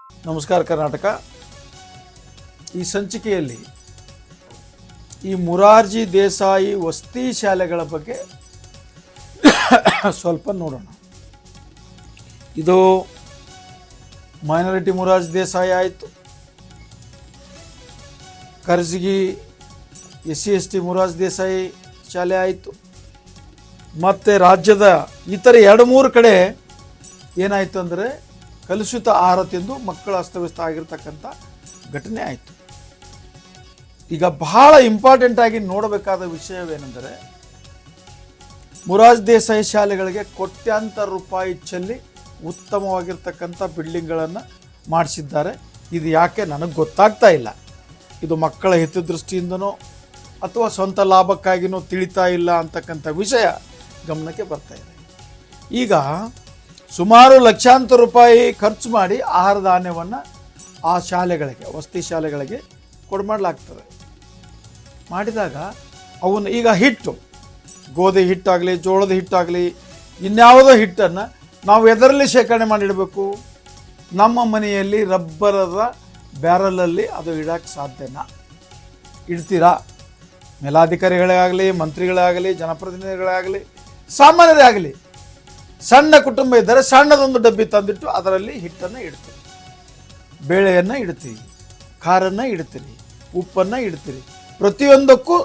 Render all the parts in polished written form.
ನಮಸ್ಕಾರ ಕರ್ನಾಟಕ. ಈ ಸಂಚಿಕೆಯಲ್ಲಿ ಈ ಮೊರಾರ್ಜಿ ದೇಸಾಯಿ ವಸತಿ ಶಾಲೆಗಳ ಬಗ್ಗೆ ಸ್ವಲ್ಪ ನೋಡೋಣ. ಇದು ಮೈನಾರಿಟಿ ಮೊರಾರ್ಜಿ ದೇಸಾಯಿ ಆಯಿತು, ಕರ್ಜಗಿ SC/ST ಮೊರಾರ್ಜಿ ದೇಸಾಯಿ ಶಾಲೆ ಆಯಿತು, ಮತ್ತು ರಾಜ್ಯದ ಇತರ 2-3 ಕಡೆ ಏನಾಯಿತು ಅಂದರೆ ಕಲುಷಿತ ಆಹಾರ ತಿಂದು ಮಕ್ಕಳು ಅಸ್ತವ್ಯಸ್ತ ಆಗಿರ್ತಕ್ಕಂಥ ಘಟನೆ ಆಯಿತು. ಈಗ ಬಹಳ ಇಂಪಾರ್ಟೆಂಟ್ ಆಗಿ ನೋಡಬೇಕಾದ ವಿಷಯವೇನೆಂದರೆ, ಮೊರಾರ್ಜಿ ದೇಸಾಯಿ ಶಾಲೆಗಳಿಗೆ ಕೋಟ್ಯಾಂತರ ರೂಪಾಯಿ ಚೆಲ್ಲಿ ಉತ್ತಮವಾಗಿರ್ತಕ್ಕಂಥ ಬಿಲ್ಡಿಂಗ್ಗಳನ್ನು ಮಾಡಿಸಿದ್ದಾರೆ. ಇದು ಯಾಕೆ ನನಗೆ ಗೊತ್ತಾಗ್ತಾ ಇಲ್ಲ. ಇದು ಮಕ್ಕಳ ಹಿತದೃಷ್ಟಿಯಿಂದನೋ ಅಥವಾ ಸ್ವಂತ ಲಾಭಕ್ಕಾಗಿನೋ ತಿಳಿತಾ ಇಲ್ಲ ಅಂತಕ್ಕಂಥ ವಿಷಯ ಗಮನಕ್ಕೆ ಬರ್ತಾ ಇದೆ. ಈಗ ಸುಮಾರು ಲಕ್ಷಾಂತರ ರೂಪಾಯಿ ಖರ್ಚು ಮಾಡಿ ಆಹಾರ ಧಾನ್ಯವನ್ನು ಆ ಶಾಲೆಗಳಿಗೆ, ವಸತಿ ಶಾಲೆಗಳಿಗೆ ಕೊಡಮಾಡಲಾಗ್ತದೆ. ಮಾಡಿದಾಗ ಅವನು ಈಗ ಹಿಟ್ಟು, ಗೋಧಿ ಹಿಟ್ಟಾಗಲಿ, ಜೋಳದ ಹಿಟ್ಟಾಗಲಿ, ಇನ್ಯಾವುದೋ ಹಿಟ್ಟನ್ನು ನಾವು ಎದರಲ್ಲಿ ಶೇಖರಣೆ ಮಾಡಿಡಬೇಕು? ನಮ್ಮ ಮನೆಯಲ್ಲಿ ರಬ್ಬರದ ಬ್ಯಾರಲಲ್ಲಿ ಅದು ಇಡೋಕ್ಕೆ ಸಾಧ್ಯನಾ? ಇಡ್ತೀರಾ? ಮೇಲಾಧಿಕಾರಿಗಳೇ ಆಗಲಿ, ಮಂತ್ರಿಗಳಾಗಲಿ, ಜನಪ್ರತಿನಿಧಿಗಳಾಗಲಿ, ಸಾಮಾನ್ಯರೇ ಆಗಲಿ, ಸಣ್ಣ ಕುಟುಂಬ ಇದ್ದರೆ ಸಣ್ಣದೊಂದು ಡಬ್ಬಿ ತಂದಿಟ್ಟು ಅದರಲ್ಲಿ ಹಿಟ್ಟನ್ನು ಇಡ್ತೀರಿ, ಬೇಳೆಯನ್ನು ಇಡ್ತೀರಿ, ಖಾರನ್ನು ಇಡ್ತೀರಿ, ಉಪ್ಪನ್ನು ಇಡ್ತೀರಿ. ಪ್ರತಿಯೊಂದಕ್ಕೂ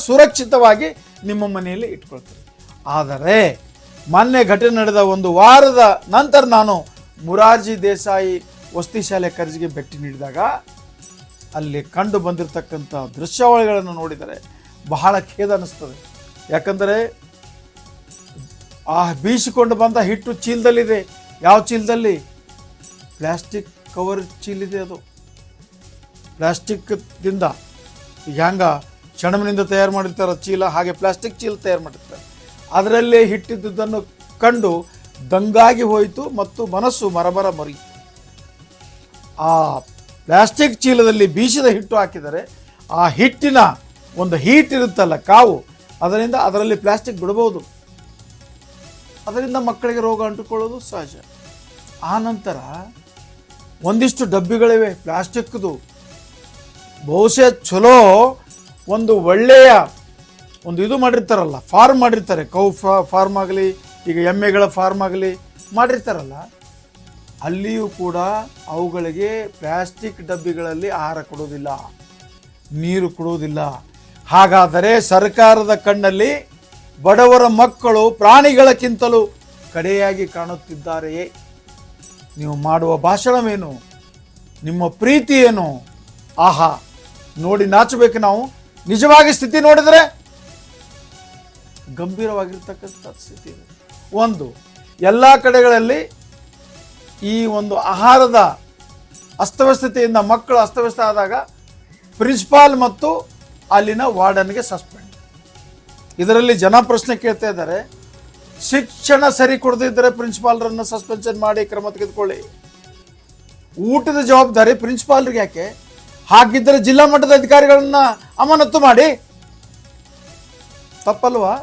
ಸುರಕ್ಷಿತವಾಗಿ ನಿಮ್ಮ ಮನೆಯಲ್ಲಿ ಇಟ್ಕೊಳ್ತೀರಿ. ಆದರೆ ಮೊನ್ನೆ ಘಟನೆ ನಡೆದ 1 ವಾರದ ನಂತರ ನಾನು ಮೊರಾರ್ಜಿ ದೇಸಾಯಿ ವಸತಿ ಶಾಲೆ ಕರ್ಜಿಗೆ ಭೇಟಿ ನೀಡಿದಾಗ ಅಲ್ಲಿ ಕಂಡು ಬಂದಿರತಕ್ಕಂಥ ದೃಶ್ಯಾವಳಿಗಳನ್ನು ನೋಡಿದರೆ ಬಹಳ ಖೇದ ಅನ್ನಿಸ್ತದೆ. ಯಾಕಂದರೆ ಆ ಬೀಸಿಕೊಂಡು ಬಂದ ಹಿಟ್ಟು ಚೀಲದಲ್ಲಿದೆ. ಯಾವ ಚೀಲದಲ್ಲಿ? ಪ್ಲಾಸ್ಟಿಕ್ ಕವರ್ ಚೀಲಿದೆ. ಅದು ಪ್ಲಾಸ್ಟಿಕ್ದಿಂದ ಈಗ ಹ್ಯಾಂಗ ಚಣಮಿನಿಂದ ತಯಾರು ಮಾಡಿರ್ತಾರೆ ಚೀಲ, ಹಾಗೆ ಪ್ಲಾಸ್ಟಿಕ್ ಚೀಲ ತಯಾರು ಮಾಡಿರ್ತಾರೆ. ಅದರಲ್ಲೇ ಹಿಟ್ಟಿದ್ದುದನ್ನು ಕಂಡು ದಂಗಾಗಿ ಹೋಯಿತು ಮತ್ತು ಮನಸ್ಸು ಮರಬರ ಮರಿಯಿತು. ಆ ಪ್ಲಾಸ್ಟಿಕ್ ಚೀಲದಲ್ಲಿ ಬೀಸಿದ ಹಿಟ್ಟು ಹಾಕಿದರೆ ಆ ಹಿಟ್ಟಿನ ಒಂದು ಹೀಟ್ ಇರುತ್ತಲ್ಲ, ಕಾವು, ಅದರಿಂದ ಅದರಲ್ಲಿ ಪ್ಲಾಸ್ಟಿಕ್ ಬಿಡಬಹುದು. ಅದರಿಂದ ಮಕ್ಕಳಿಗೆ ರೋಗ ಅಂಟುಕೊಳ್ಳೋದು ಸಹಜ. ಆ ನಂತರ ಒಂದಿಷ್ಟು ಡಬ್ಬಿಗಳಿವೆ ಪ್ಲಾಸ್ಟಿಕ್ದು. ಬಹುಶಃ ಚಲೋ ಒಂದು ಒಳ್ಳೆಯ ಒಂದು ಇದು ಮಾಡಿರ್ತಾರಲ್ಲ, ಫಾರ್ಮ್ ಮಾಡಿರ್ತಾರೆ, ಕೌ ಫಾರ್ಮ್ ಆಗಲಿ, ಈಗ ಎಮ್ಮೆಗಳ ಫಾರ್ಮ್ ಆಗಲಿ ಮಾಡಿರ್ತಾರಲ್ಲ, ಅಲ್ಲಿಯೂ ಕೂಡ ಅವುಗಳಿಗೆ ಪ್ಲಾಸ್ಟಿಕ್ ಡಬ್ಬಿಗಳಲ್ಲಿ ಆಹಾರ ಕೊಡುವುದಿಲ್ಲ, ನೀರು ಕೊಡುವುದಿಲ್ಲ. ಹಾಗಾದರೆ ಸರ್ಕಾರದ ಕಣ್ಣಲ್ಲಿ ಬಡವರ ಮಕ್ಕಳು ಪ್ರಾಣಿಗಳಕ್ಕಿಂತಲೂ ಕಡೆಯಾಗಿ ಕಾಣುತ್ತಿದ್ದಾರೆಯೇ? ನೀವು ಮಾಡುವ ಭಾಷಣವೇನು? ನಿಮ್ಮ ಪ್ರೀತಿ ಏನು? ಆಹಾ, ನೋಡಿ ನಾಚಬೇಕು ನಾವು. ನಿಜವಾಗಿ ಸ್ಥಿತಿ ನೋಡಿದರೆ ಗಂಭೀರವಾಗಿರ್ತಕ್ಕಂಥ ಸ್ಥಿತಿ ಇದೆ. ಒಂದು, ಎಲ್ಲ ಕಡೆಗಳಲ್ಲಿ ಈ ಒಂದು ಆಹಾರದ ಅಸ್ತವ್ಯಸ್ತತೆಯಿಂದ ಮಕ್ಕಳು ಅಸ್ತವ್ಯಸ್ತ ಆದಾಗ ಪ್ರಿನ್ಸಿಪಾಲ್ ಮತ್ತು ಅಲ್ಲಿನ ವಾರ್ಡನ್ಗೆ ಸಸ್ಪೆಂಡ್. ಇದರಲ್ಲಿ ಜನ ಪ್ರಶ್ನೆ ಕೇಳ್ತಾ ಇದ್ದಾರೆ, ಶಿಕ್ಷಣ ಸರಿ ಕೊಡದಿದ್ದರೆ ಪ್ರಿನ್ಸಿಪಾಲ್ರನ್ನು ಸಸ್ಪೆನ್ಷನ್ ಮಾಡಿ ಕ್ರಮ ತೆಗೆದುಕೊಳ್ಳಿ. ಊಟದ ಜವಾಬ್ದಾರಿ ಪ್ರಿನ್ಸಿಪಾಲ್ರಿಗೆ ಯಾಕೆ? ಹಾಗಿದ್ದರೆ ಜಿಲ್ಲಾ ಮಟ್ಟದ ಅಧಿಕಾರಿಗಳನ್ನ ಅಮಾನತು ಮಾಡಿ. ತಪ್ಪಲ್ವಾ?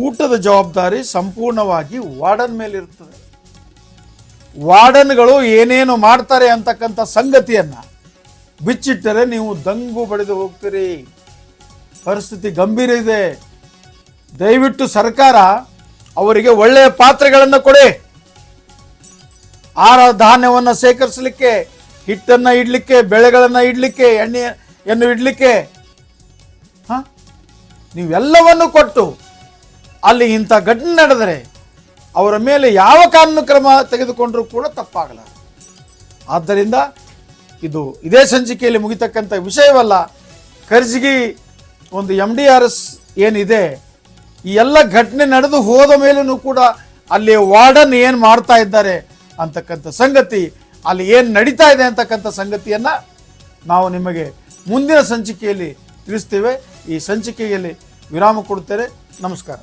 ಊಟದ ಜವಾಬ್ದಾರಿ ಸಂಪೂರ್ಣವಾಗಿ ವಾರ್ಡನ್ ಮೇಲೆ ಇರ್ತದೆ. ವಾರ್ಡನ್ಗಳು ಏನೇನು ಮಾಡ್ತಾರೆ ಅಂತಕ್ಕಂಥ ಸಂಗತಿಯನ್ನು ಬಿಚ್ಚಿಟ್ಟರೆ ನೀವು ದಂಗು ಬಡಿದು ಹೋಗ್ತೀರಿ. ಪರಿಸ್ಥಿತಿ ಗಂಭೀರ ಇದೆ. ದಯವಿಟ್ಟು ಸರ್ಕಾರ ಅವರಿಗೆ ಒಳ್ಳೆಯ ಪಾತ್ರೆಗಳನ್ನು ಕೊಡಿ. ಆಹಾರ ಧಾನ್ಯವನ್ನು ಶೇಖರಿಸಲಿಕ್ಕೆ, ಹಿಟ್ಟನ್ನು ಇಡಲಿಕ್ಕೆ, ಬೆಳೆಗಳನ್ನು ಇಡಲಿಕ್ಕೆ, ಎಣ್ಣೆಯನ್ನು ಇಡಲಿಕ್ಕೆ ನೀವೆಲ್ಲವನ್ನು ಕೊಟ್ಟು ಅಲ್ಲಿ ಇಂಥ ಘಟನೆ ನಡೆದರೆ ಅವರ ಮೇಲೆ ಯಾವ ಕಾನೂನು ಕ್ರಮ ತೆಗೆದುಕೊಂಡರೂ ಕೂಡ ತಪ್ಪಾಗಲ್ಲ. ಆದ್ದರಿಂದ ಇದು ಇದೇ ಸಂಚಿಕೆಯಲ್ಲಿ ಮುಗಿತಕ್ಕಂಥ ವಿಷಯವಲ್ಲ. ಕರ್ಜಗಿ ಒಂದು MDRS ಏನಿದೆ, ಈ ಎಲ್ಲ ಘಟನೆ ನಡೆದು ಹೋದ ಮೇಲೂ ಕೂಡ ಅಲ್ಲಿ ವಾರ್ಡನ್ ಏನು ಮಾಡ್ತಾ ಇದ್ದಾರೆ ಅಂತಕ್ಕಂಥ ಸಂಗತಿ, ಅಲ್ಲಿ ಏನು ನಡೀತಾ ಇದೆ ಅಂತಕ್ಕಂಥ ಸಂಗತಿಯನ್ನು ನಾವು ನಿಮಗೆ ಮುಂದಿನ ಸಂಚಿಕೆಯಲ್ಲಿ ತಿಳಿಸ್ತೇವೆ. ಈ ಸಂಚಿಕೆಯಲ್ಲಿ ವಿರಾಮ ಕೊಡುತ್ತೇನೆ. ನಮಸ್ಕಾರ.